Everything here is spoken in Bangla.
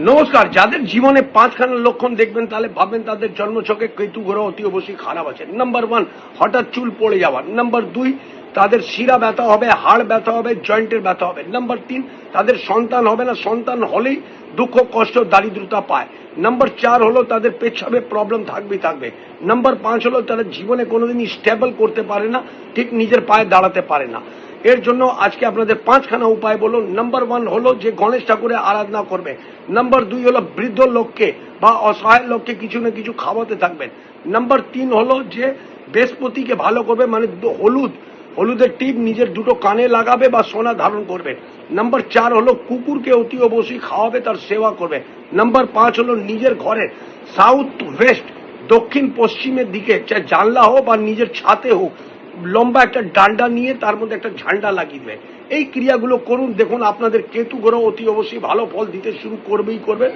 নমস্কার। যাদের জীবনে পাঁচখানা লক্ষণ দেখবেন তাহলে ভাববেন তাদের জন্মছকে কেতু গ্রহ অতি অবশ্যই খারাপ আছে। নাম্বার 1, হঠাৎ চুল পড়ে যাওয়া। নাম্বার 2, তাদের শিরা ব্যথা হবে, হাড় ব্যথা হবে, জয়েন্টের ব্যথা হবে। নাম্বার 3, তাদের সন্তান হবে না, সন্তান হলেই দুঃখ কষ্ট দারিদ্রতা পায়। নাম্বার 4 হলো তাদের পেচ্ছাবে প্রবলেম থাকবে। নাম্বার 5 হলো তারা জীবনে কোনোদিনই স্টেবল করতে পারে না, ঠিক নিজের পায়ে দাঁড়াতে পারে না। এর জন্য আজকে আপনাদের পাঁচখানা উপায় বলুন। নাম্বার 1 হলো যে গণেশ ঠাকুরের আরাধনা করবে। নাম্বার 2 হলো বৃদ্ধ লোককে বা অসহায় লোককে কিছু না কিছু খাওয়াতে থাকবেন। নাম্বার 3 হলো যে বৃহস্পতিকে ভালো করবে, মানে হলুদের টিপ নিজের দুটো কানে লাগাবে বা সোনা ধারণ করবে। নাম্বার 4 হলো কুকুরকে অতি অবশ্যই খাওয়াবে, তার সেবা করবে। নাম্বার 5 হলো নিজের ঘরের সাউথ ওয়েস্ট, দক্ষিণ পশ্চিমের দিকে, চাই জানলা হোক বা নিজের ছাতে হোক, লম্বা একটা ডান্ডা নিয়ে তার মধ্যে একটা ঝান্ডা লাগিয়ে দেবে। এই ক্রিয়াগুলো করুন, দেখুন আপনাদের কেতু গ্রহ অতি অবশ্যই ভালো ফল দিতে শুরু করবে।